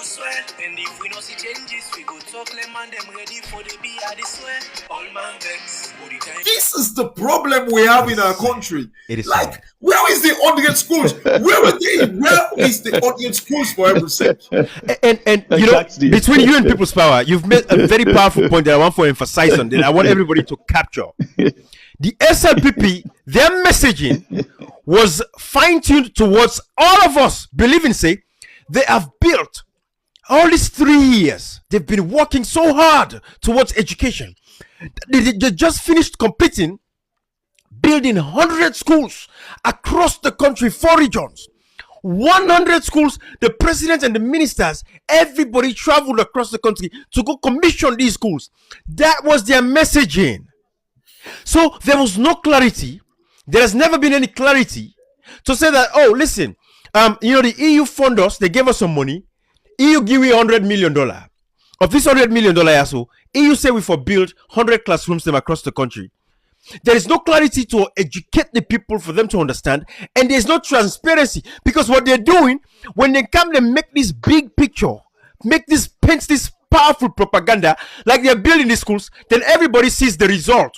swear. And if we don't see changes, we go talk them and them ready for the be at this way. All man vex. This is the problem we have in our country. It is like, sad. where is the audience schools? Where are they? Where is the audience schools for everything? And you know, between you and People's Power, you've made a very powerful point that I want to emphasize on. That I want everybody to capture. The SLPP, their messaging was fine-tuned towards all of us. Believe in, say, they have built all these 3 years. They've been working so hard towards education. They just finished completing building 100 schools across the country, 4 regions. 100 schools. The president and the ministers, everybody traveled across the country to go commission these schools. That was their messaging. So there was no clarity. There has never been any clarity to say that, oh, listen, you know, the EU fund us, they gave us some money. EU give me $100 million. Of this $100 million or so, EU say we for build 100 classrooms them across the country. There is no clarity to educate the people for them to understand, and there's no transparency, because what they're doing, when they come, they make this big picture, paint this powerful propaganda, like they're building these schools, then everybody sees the result,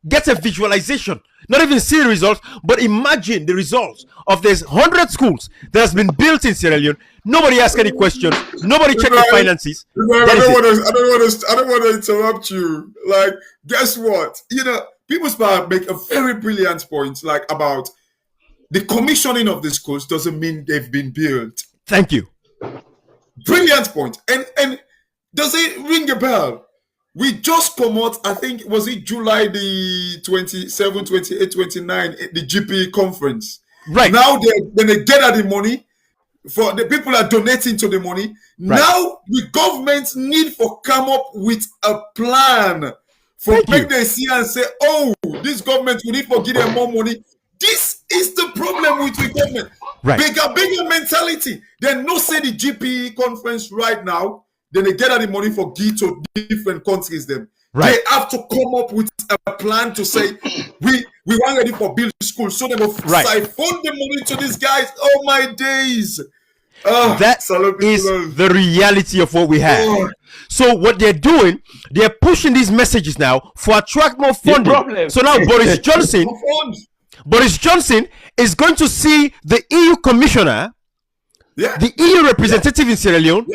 gets a visualization, not even see the results, but imagine the results of these 100 schools that has been built in Sierra Leone. Nobody asks any questions. Nobody check the finances. I don't want to interrupt you. Like, guess what? You know, People's Power make a very brilliant point, like, about the commissioning of the schools doesn't mean they've been built. Thank you. Brilliant point. And does it ring a bell? We just come out, I think, was it July the 27, 28, 29, the GP conference. Right. Now they get at the money. For the people are donating to the money. Right. Now the government need for come up with a plan for make they see and say, oh, this government, we need to give them more money. This is the problem with the government. Right. Bigger mentality. They no say the GPE conference right now. Then they get at the money for give to different countries. Them right. They have to come up with a plan to say we want ready for build schools, so they will siphon the money to these guys. Oh my days! That is the reality of what we have. So what they're doing, they're pushing these messages now for attract more funding. So now Boris Johnson is going to see the EU commissioner, the EU representative in Sierra Leone.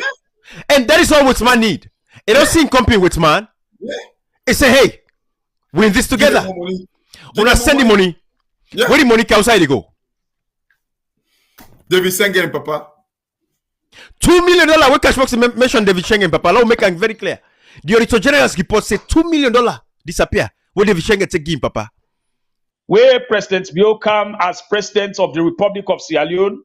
And that is all Whitman need. It don't seem company Whitman. It say, hey, we're in this together. When I send the money, where the money outside they go? David Schengen, Papa. $2 million. When Cashbox mentioned David Schengen, Papa, I'll make it very clear. The Auditor General's report said $2 million disappear. When David Schengen take him, Papa. Where President Bio come as president of the Republic of Sierra Leone,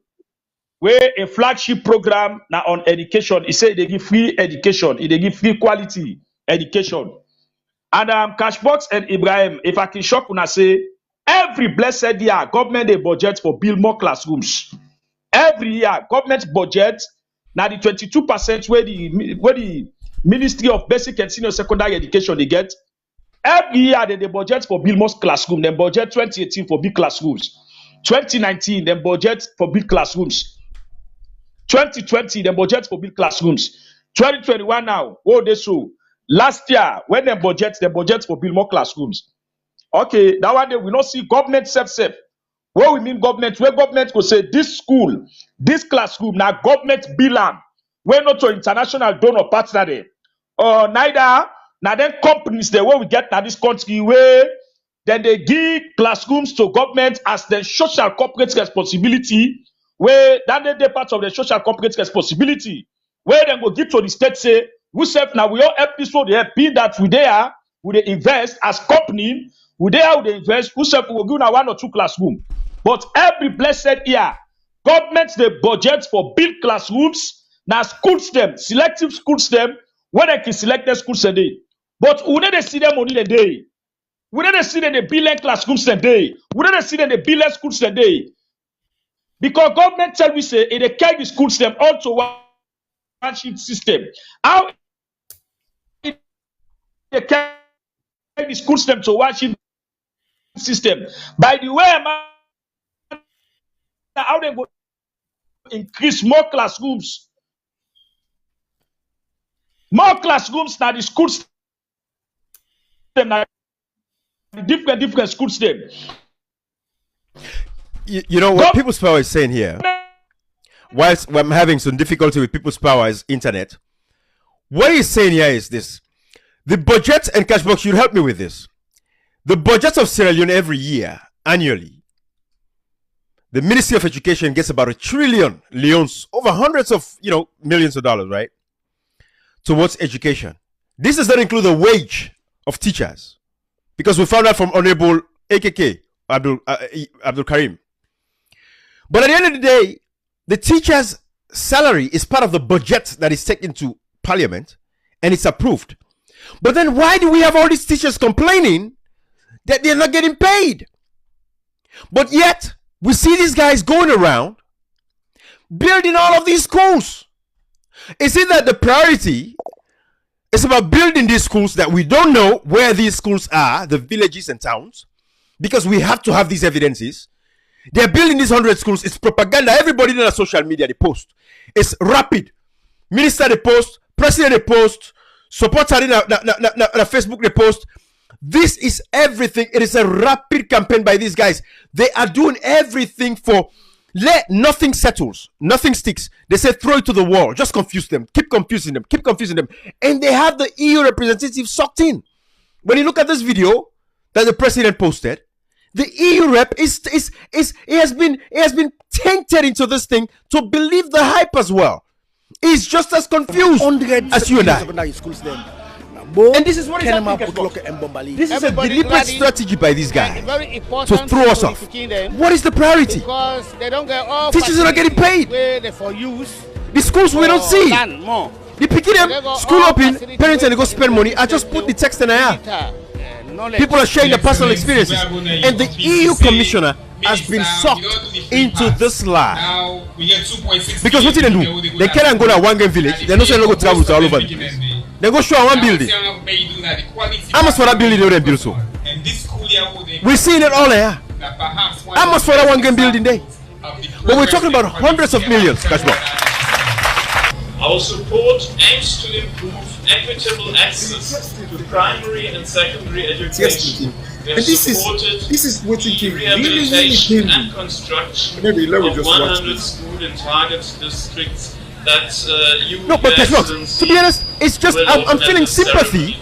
where a flagship program now on education, he said they give free education, they give free quality education. And Cashbox and Ibrahim, if I can shock when I say every blessed year, government they budget for build more classrooms. Every year, government budget now the 22% where the Ministry of Basic and Senior Secondary Education they get. Every year they budget for build more classrooms. Then budget 2018 for big classrooms. 2019 then budget for big classrooms. 2020, the budget for big classrooms. 2021 now, oh, they so. Last year, when they budget for build more classrooms. Okay, that one day we not see government self. What we mean government, where government will say this school, this classroom, now government bilan. We're not to international donor partner there. Neither, now then companies there where we get now this country where then they give classrooms to government as the social corporate responsibility. Where that they part of the social corporate responsibility, where then go give to the state say, we self now we all help this so they help that we there, we they invest as company, we there we invest, we self will give now 1 or 2 classroom. But every blessed year, government the budget for big classrooms, now schools them, selective schools them, where they can select the schools a day. But we need to see them only a day. We need to see them the billion classrooms a day. We need to see them the billion schools a day. Because government tell we say they carry the school system also one shift system. How they carry the school system to one shift system? By the way, how they go increase more classrooms More classrooms now the schools them now different schools them. You know what People's Power is saying here? Whilst I'm having some difficulty with People's Power's internet, what he's saying here is this. The budget, and Cashbox should help me with this. The budget of Sierra Leone every year, annually, the Ministry of Education gets about 1 trillion leones, over hundreds of, millions of dollars, right? Towards education. This does not include the wage of teachers. Because we found out from Honorable AKK, Abdul Karim. But at the end of the day, the teacher's salary is part of the budget that is taken to Parliament and it's approved. But then why do we have all these teachers complaining that they're not getting paid? But yet, we see these guys going around building all of these schools. Is it that the priority is about building these schools that we don't know where these schools are, the villages and towns, because we have to have these evidences? They're building these 100 schools. It's propaganda. Everybody on social media, they post. It's rapid. Minister, they post. President, they post. Supporter, na Facebook, they post. This is everything. It is a rapid campaign by these guys. They are doing everything for nothing settles. Nothing sticks. They say throw it to the wall. Just confuse them. Keep confusing them. Keep confusing them. And they have the EU representative sucked in. When you look at this video that the president posted, the EU rep has been tainted into this thing to believe the hype as well. He's just as confused as you and I. And this is what is happening. This is a deliberate strategy by these guys to throw us off. What is the priority? Because they don't get all teachers are not getting paid. For use. The schools we don't see. The picking them school open, parents and they go spend money. I just put the text in there. People are sharing their personal experiences, and the EU commissioner has been sucked into this lie. Because what did they do? They can't go to one game village. They're not saying they go travel to all over the place. They go show one building. How much for that building they build so? We're seeing it all here. How much for that one game building there? But we're talking about hundreds of millions. That's what. Our support aims to improve equitable access to primary and secondary education. We have supported the rehabilitation and construction of 100 schools in target districts that to be honest, it's just I'm feeling sympathy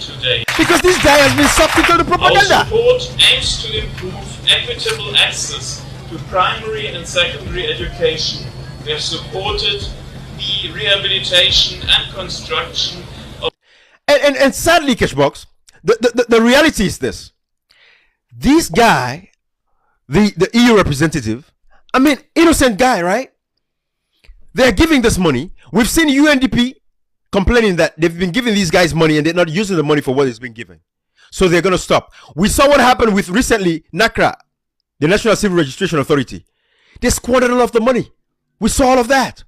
because this guy has been sucked into the propaganda. Our support aims to improve equitable access to primary and secondary education. We have supported the rehabilitation and construction of and sadly, Cashbox, the reality is this. This guy, the EU representative, I mean, innocent guy, right? They're giving this money. We've seen UNDP complaining that they've been giving these guys money and they're not using the money for what it's been given. So they're going to stop. We saw what happened with recently NACRA, the National Civil Registration Authority. They squandered all of the money. We saw all of that.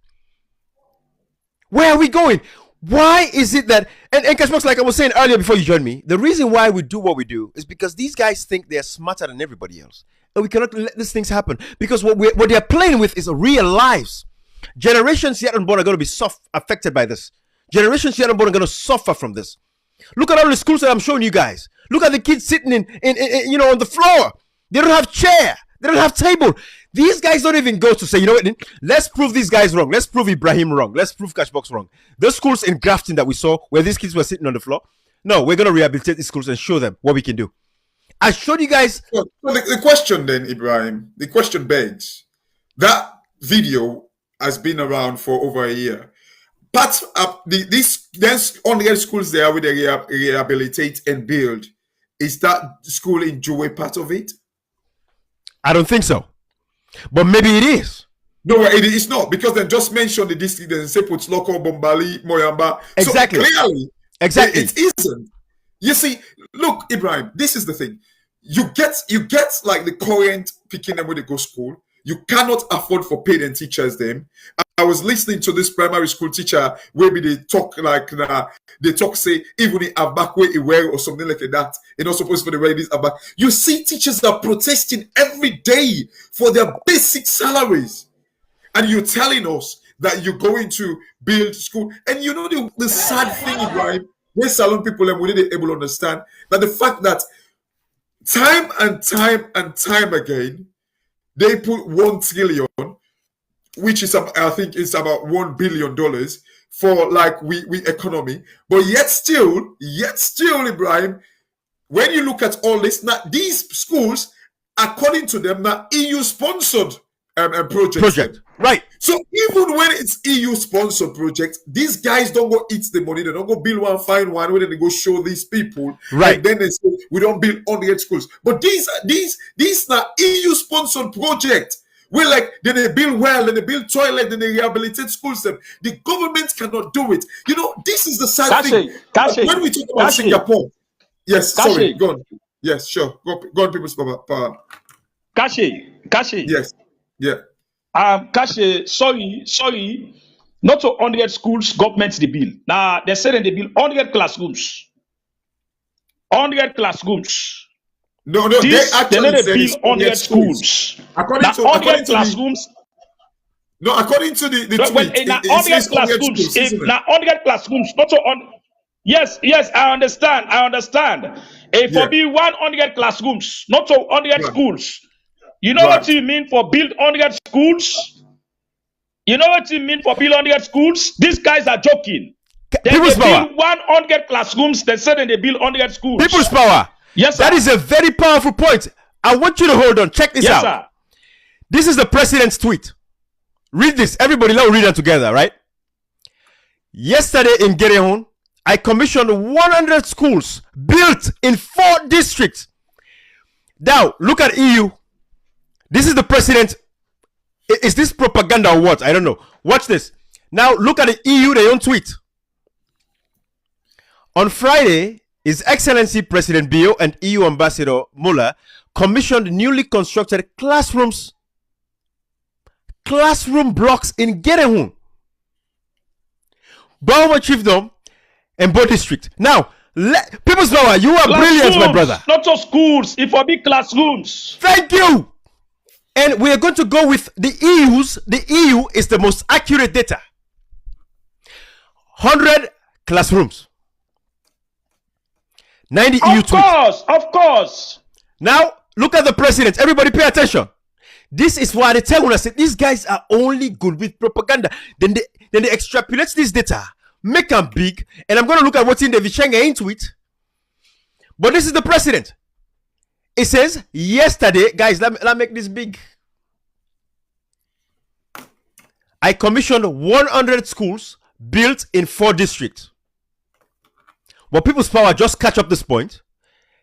Where are we going? Why is it that, and Cashbox, like I was saying earlier before you joined me, the reason why we do what we do is because these guys think they're smarter than everybody else. And we cannot let these things happen because what they're playing with is real lives. Generations yet unborn are going to be affected by this. Generations yet unborn are going to suffer from this. Look at all the schools that I'm showing you guys. Look at the kids sitting in on the floor. They don't have chair. They don't have table. These guys don't even go to say, you know what, let's prove these guys wrong. Let's prove Ibrahim wrong. Let's prove Cashbox wrong. The schools in Grafton that we saw where these kids were sitting on the floor. No, we're going to rehabilitate these schools and show them what we can do. I showed you guys. So the question then, Ibrahim, the question begs, that video has been around for over a year. Part of there's only schools there where they rehabilitate and build. Is that school in Joe part of it? I don't think so. But maybe it is. No, it is not, because they just mentioned the district and say put local Bombali, Moyamba. Exactly. So clearly, exactly. It isn't. You see, look, Ibrahim, this is the thing. You get like the current picking them when they go school. You cannot afford for paid and teachers them. I was listening to this primary school teacher where they talk like they talk say even in Abakwe Iwe or something like that. You're not supposed to wear this Abak. You see teachers are protesting every day for their basic salaries. And you're telling us that you're going to build school. And you know the sad thing, Ibrahim, when Salon people are really able to understand that the fact that time and time again, they put 1 trillion, which is I think it's about $1 billion for like we economy, but yet still, Ibrahim, when you look at all this, now these schools, according to them, now EU sponsored project, right? So even when it's EU sponsored project, these guys don't go eat the money. They don't go build one, find one, where they go show these people, right? And then they say we don't build 100 schools. But these now EU sponsored project. We're like, then they build well, then they build toilet, then they rehabilitate schools. Them. The government cannot do it. You know, this is the sad thing. When we talk about Singapore, yes, sorry, go on. Yes, sure. Go on, people's power. Kashi. Yes, yeah. Kashi, sorry. Not to 100 schools, government the bill. Now, they said they build 100 classrooms. 100 classrooms. No, they actually said it's 100 schools. According to classrooms. According to the tweet, it says 100 schools. Now 100 classrooms, not so on. Yes, I understand. If for be 100 classrooms, not so 100 schools. You know what you mean for build 100 schools? You know what you mean for build 100 schools? These guys are joking. They build 100 classrooms. They said they build 100 schools. People's power. Yes, sir. That is a very powerful point. I want you to hold on. Check this out. Sir. This is the president's tweet. Read this. Everybody, let's read it together, right? Yesterday in Gerehun, I commissioned 100 schools built in 4 districts. Now, look at EU. This is the president. Is this propaganda or what? I don't know. Watch this. Now, look at the EU, their own tweet. On Friday, His Excellency President Bio and EU Ambassador Muller commissioned newly constructed classroom blocks in Gerehun, Bauma Chiefdom, and Bo District. Now, People's Power, you are brilliant, my brother. Not just schools, it for big classrooms. Thank you. And we are going to go with the EU's. The EU is the most accurate data. 100 classrooms. 90 EU tweets. Of course. Now, look at the president. Everybody pay attention. This is why they tell us that these guys are only good with propaganda. Then they extrapolate this data, make them big, and I'm going to look at what's in the Vichenga tweet. But this is the president. It says, yesterday, guys, let me make this big. I commissioned 100 schools built in 4 districts. But People's Power, just catch up this point.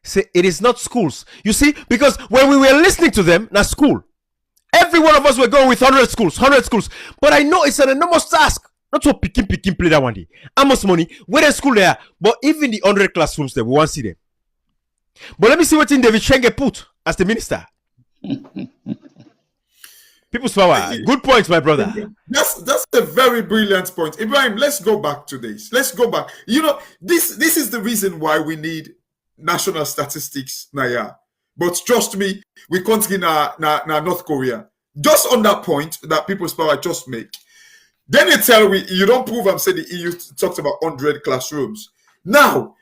Say it is not schools. You see, because when we were listening to them, now school, every one of us were going with 100 schools. But I know it's an enormous task. Not to picking play that one day. How much money? Where the school there? But even the 100 classrooms there, we won't see them. But let me see what in David Shenge put as the minister. People's Power. Good points, my brother. That's a very brilliant point. Ibrahim, let's go back to this. Let's go back. You know, this is the reason why we need national statistics, Naya. But trust me, we can't get North Korea. Just on that point that People's Power just make. Then they tell me, you don't prove I'm saying the EU talks about 100 classrooms. Now,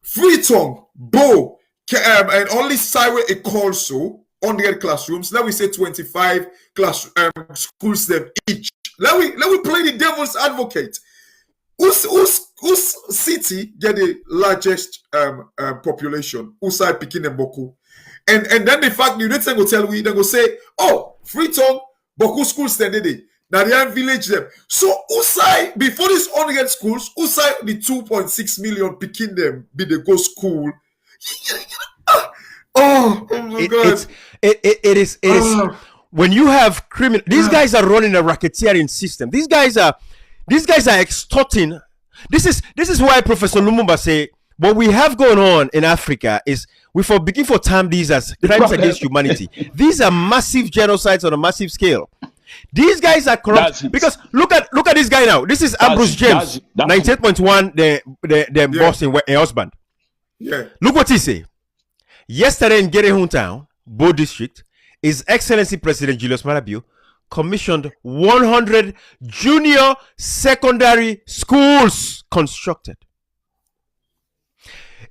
Freetown, Bo, and only Siwe Ekolso, 100 classrooms. Let me say 25 schools them each. Let me play the devil's advocate. Whose city get the largest population? Usai Pikin and Boku. And then the fact you don't go tell we they go say, oh, Freetown, Boku schools then now they are village them. So Usai, before this 100 schools, Usai the 2.6 million Pikin them be the go school. Oh my God. It is when you have criminal. These guys are running a racketeering system. These guys are extorting. This is why Professor Lumumba say what we have going on in Africa is we begin for term these as crimes against humanity. These are massive genocides on a massive scale. These guys are corrupt because look at this guy now. This is Ambrose James, 98.1, the boss in husband. Yeah. Look what he say. Yesterday in Gerehun Town, Bo District, His Excellency President Julius Malabio commissioned 100 junior secondary schools constructed.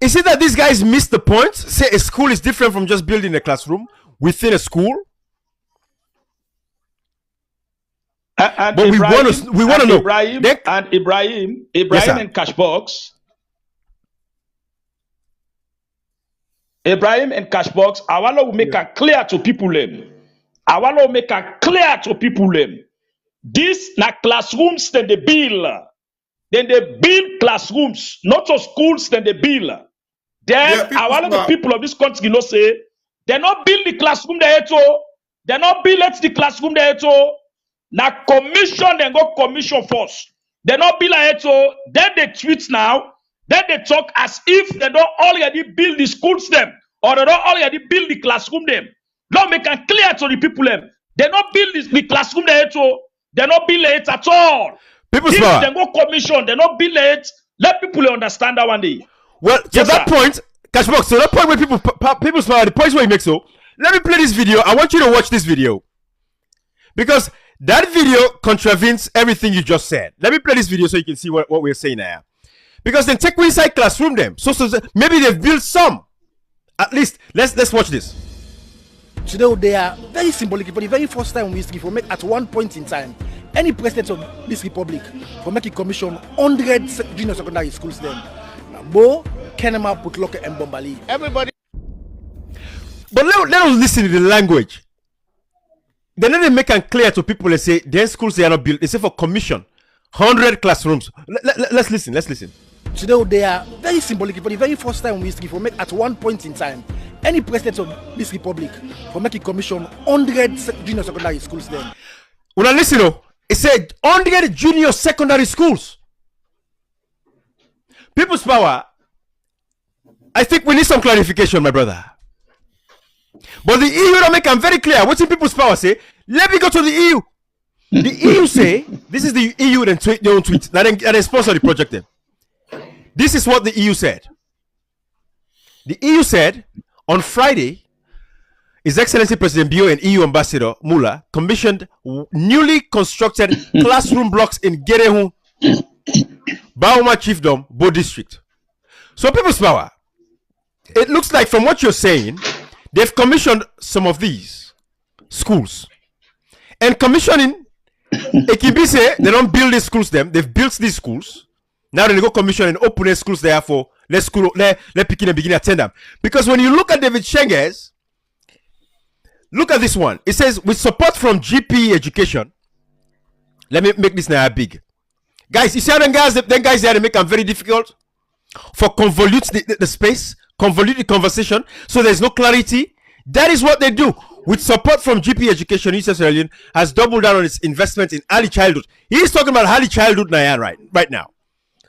Is it that these guys missed the point? Say a school is different from just building a classroom within a school? And but Ibrahim, we want to know. Ibrahim Yes, and Cashbox. Ibrahim and Cashbox, I want to make it clear to people. I want to make it clear to people. This na classrooms then they build. Then they build classrooms, not just schools, then they build. Then I want the people of this country say, they not build the classroom there too. They not build the classroom there too. Now commission, then go commission first. They not build it too. Then they tweet now. Then they talk as if they don't already build the schools them, or they don't already build the classroom them. Don't make it clear to the people them. They not build the classroom there too. They not build it at all. People if they go commission, they not build it. Let people understand that one day. Well, to that point, Cashbox, so that point where people power, the points where you make so. Let me play this video. I want you to watch this video. Because that video contravenes everything you just said. Let me play this video so you can see what we're saying now. Because then take inside classroom them. So maybe they've built some. At least, let's watch this. Today they are very symbolic. For the very first time in history, for make at one point in time, any president of this republic for making commission 100 junior secondary schools then. Bo, Kenema, Putloke, and Bombali. Everybody. But let us listen to the language. Then they make it clear to people. They say their schools they are not built. They say for commission 100 classrooms. Let's listen. Today they are very symbolic. For the very first time in history, for make at one point in time, any president of this republic for making commission 100 junior secondary schools then. When I listen, it said 100 junior secondary schools. People's power. I think we need some clarification, my brother. But the EU don't make them very clear. What's in people's power say? Let me go to the EU. The EU say, this is the EU then tweet their own tweet. Now they sponsor the project then. This is what the EU said. The EU said on Friday, His Excellency President Bio and EU Ambassador Mula commissioned newly constructed classroom blocks in Gerehu, Bauma Chiefdom, Bo District. So people's power, it looks like from what you're saying, they've commissioned some of these schools. And commissioning, it can be say they don't build these schools them, they've built these schools. Now they go commission and open their schools there for let Pekin and begin attend them. Because when you look at David Shenges, look at this one. It says with support from GP education. Let me make this now big. Guys, you see how them guys there they make them very difficult for convolute the space, convolute the conversation, so there's no clarity. That is what they do. With support from GP Education, Sierra Leone has doubled down on its investment in early childhood. He's talking about early childhood now, right now.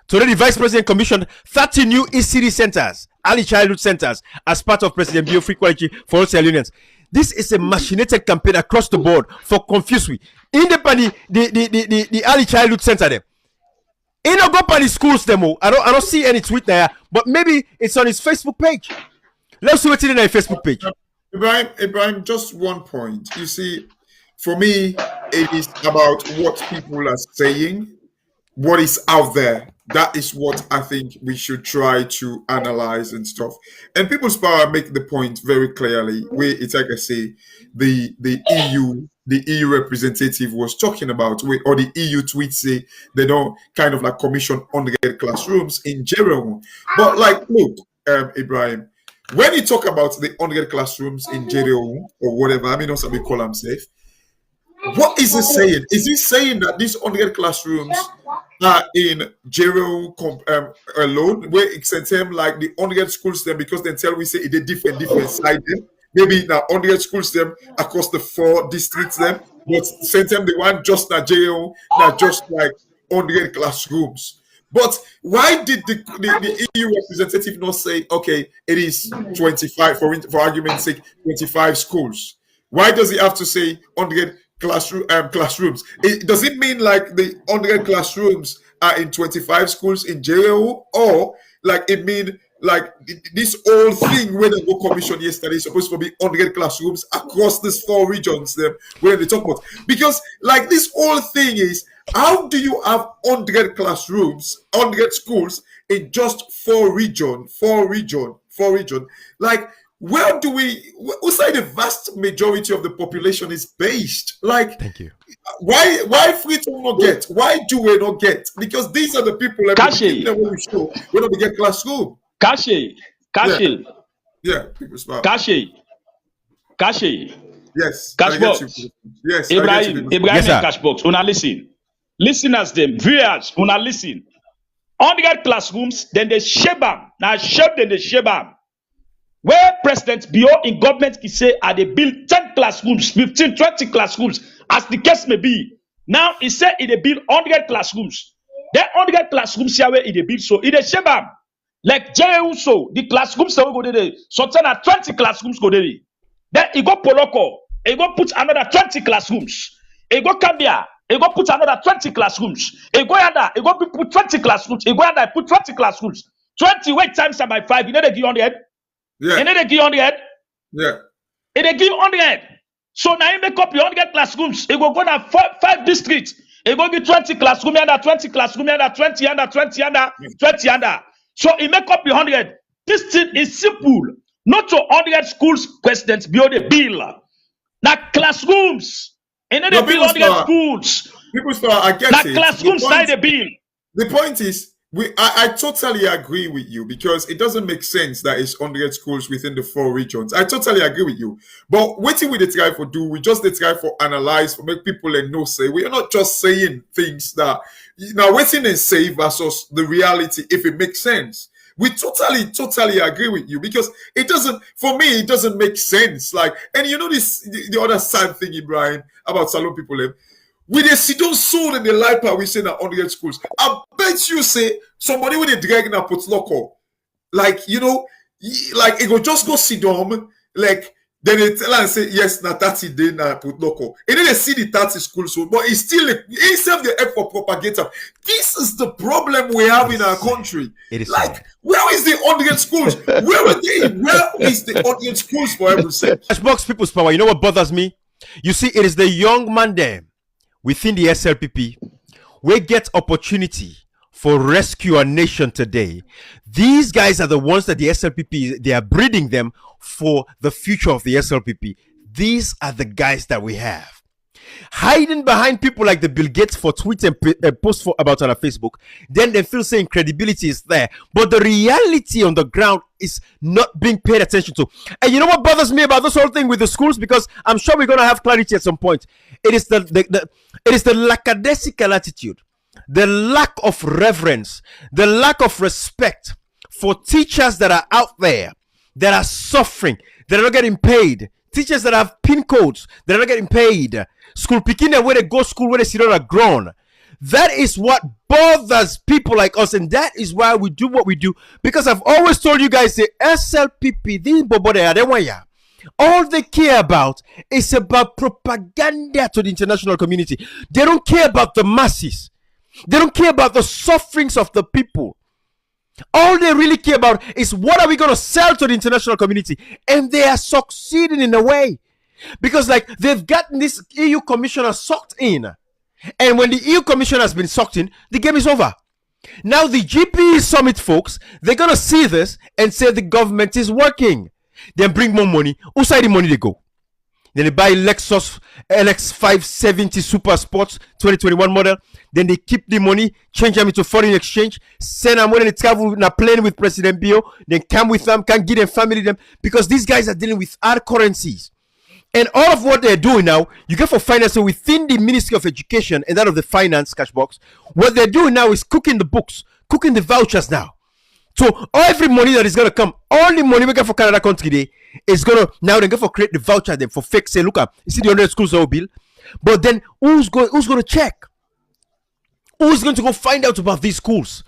Today, the Vice President commissioned 30 new ECD centers, early childhood centers, as part of President Bio Free Quality for all Sierra Leoneans. This is a machinated campaign across the board for confuse we. Independent the early childhood center them. In a go by the schools demo. I don't see any tweet there, but maybe it's on his Facebook page. Let's see what's in his Facebook page. Ibrahim, just one point. You see, for me, it is about what people are saying, what is out there. That is what I think we should try to analyze and stuff. And People's Power make the point very clearly. Where it's like I say, the EU representative was talking about, or the EU tweets say they don't kind of like commission 100 classrooms in Jerome. But like, look, Ibrahim, when you talk about the 100 classrooms in Jerome or whatever, I mean, also we call them safe. What is he saying? Is he saying that these 100 classrooms are in Jerome alone, where it sends him like the 100 schools them, because then tell we say it's a different side them. Maybe now 100 schools them across the 4 districts them, but send them the one just not Jerome, not just like 100 classrooms. But why did the EU representative not say, okay, it is 25, for argument's sake, 25 schools? Why does he have to say 100 classrooms? Does it mean like the 100 classrooms are in 25 schools in Jereo, or like it mean like this whole thing when they go commission yesterday is supposed to be 100 classrooms across these 4 regions them where they talk about, because like this whole thing is, how do you have 100 classrooms, 100 schools in just 4 region? Like, where do we, outside the vast majority of the population is based? Like, thank you. Why Freetown not get? Why do we not get? Because these are the people that we show when we get classroom. Kashi. Yeah, people smart. Kashi. Yes. Cashbox. Yes. Ibrahim yes, and Cashbox. Una listen. Listeners them, viewers, una listen. 100 classrooms, then they shape them. Now shape then they shape them. Where President Bio in government can say, they build 10 classrooms, 15, 20 classrooms, as the case may be. Now he said they build 100 classrooms. Then 100 classrooms here where they build, so they shape them. Like J.U.S.O., the classrooms that we go there, sometimes 20 classrooms go there. Then he go Poloko, he go put another 20 classrooms. He go Cambia, he go put another 20 classrooms. He go Yanda, he go put 20 classrooms. He go Yanda, put 20 classrooms. 20 weight times by 5, you know they give on the head? Yeah. You know they give on the head? Yeah. And they give on the head. So now you make up your 100 classrooms. He go to 5 districts. He go give 20 classrooms, under 20 classrooms, under 20, under 20, under 20, under. So he make up your 100. This thing is simple. Not to 100 schools presidents build a bill. Now classrooms. And then they build 100 schools. People start, I get now it. Classrooms side the bill. The point is, I totally agree with you, because it doesn't make sense that it's 100 schools within the 4 regions. I totally agree with you. But waiting with the try for do, we just the try for analyze, for make people know say. We are not just saying things that, waiting and say versus the reality, if it makes sense. We totally agree with you, because it doesn't, for me, it doesn't make sense. Like, and the other sad thing, Ibrahim, about Salon people, with a sit-down soul in the life we say in 100 schools. I bet you say somebody with a drag na put loco. Like, like it will just go sit down, like then they tell and say, yes, na 30 day na put loco. And then they see the 30 schools, so but it's still itself the effort for propagator. This is the problem we have in our country. It is like, where is the 100 schools? Where are they? Where is the 100 schools for everything? Cashbox people's power. You know what bothers me? You see, it is the young man there within the SLPP, we get opportunity for rescue our nation today. These guys are the ones that the SLPP, they are breeding them for the future of the SLPP. These are the guys that we have. Hiding behind people like the Bill Gates for tweet and post about on Facebook, then they feel saying credibility is there. But the reality on the ground is not being paid attention to. And you know what bothers me about this whole thing with the schools? Because I'm sure we're going to have clarity at some point. It is the lackadaisical attitude, the lack of reverence, the lack of respect for teachers that are out there, that are suffering, that are not getting paid. Teachers that have PIN codes, that are not getting paid. School picking where they go school, where they sit on a grown. That is what bothers people like us, and that is why we do what we do. Because I've always told you guys, the SLPP, these bobo they are, all they care about is about propaganda to the international community. They don't care about the masses. They don't care about the sufferings of the people. All they really care about is what are we going to sell to the international community. And they are succeeding in a way. Because like they've gotten this EU commissioner sucked in. And when the EU commissioner has been sucked in, the game is over. Now the GP summit folks, they're going to see this and say the government is working. Then bring more money. Whose side the money they go? Then they buy Lexus LX570 Super Sports 2021 model. Then they keep the money, change them into foreign exchange, send them when they travel in a plane with President Bio. Then come with them, can give them family them, because these guys are dealing with hard currencies. And all of what they're doing now, you get for finance within the Ministry of Education and that of the finance cash box. What they're doing now is cooking the books, cooking the vouchers now. So every money that is gonna come, all the money we get for Canada country day is gonna now they go for create the voucher them for fake say, look up, you see the 100 schools all bill. But then who's gonna check? Who's going to go find out about these schools?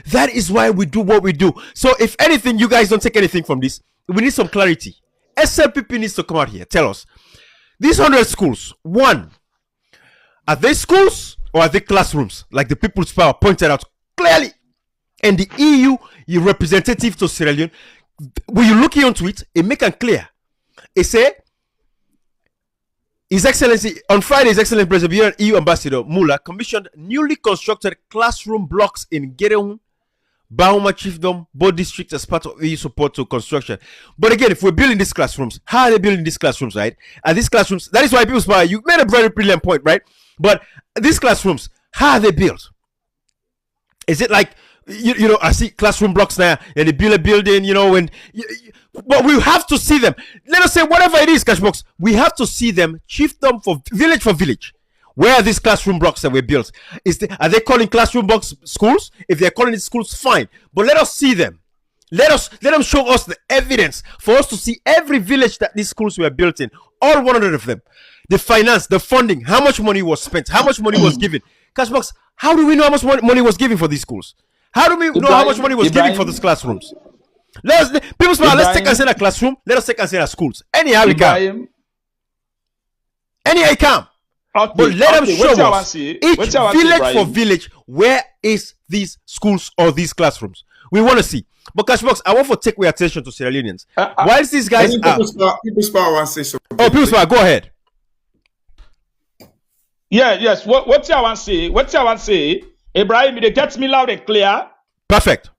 That is why we do what we do. So if anything, you guys don't take anything from this. We need some clarity. SLPP needs to come out here. Tell us. These 100 schools, one, are they schools or are they classrooms? Like the People's Power pointed out clearly. and the EU representative to Sierra Leone, when you look into it, it make it clear. It say, His Excellency, on Friday, His Excellency President EU Ambassador Mula commissioned newly constructed classroom blocks in Gereun, Bahuma Chiefdom, both districts as part of EU support to construction. But again, if we're building these classrooms, how are they building these classrooms, right? And these classrooms, that is why people say, you made a very brilliant point, right? But these classrooms, how are they built? Is it like, you know, I see classroom blocks now, and they build a building, you know, and but we have to see them. Let us say whatever it is, Cashbox, we have to see them, chiefdom for village. Where are these classroom blocks that were built? Are they calling classroom blocks schools? If they're calling it schools, fine. But let us see them. Let them show us the evidence for us to see every village that these schools were built in. All 100 of them. The finance, the funding, how much money was spent, how much money was given. Cashbox, how do we know how much money was given for these schools? How do we know how much money was given for these classrooms? Let's take and say a classroom. Let us take and say a schools. Anyhow we can. Anyhow we can. Okay, but let them show us each village for village where is these schools or these classrooms. We want to see. But Cashbox, I want to take your attention to Sierra Leoneans. Whilst these guys People's Power wants to say something. Oh, People's Power, go ahead. Yeah, yes. What I want to say, Ibrahim, it gets me loud and clear. Perfect.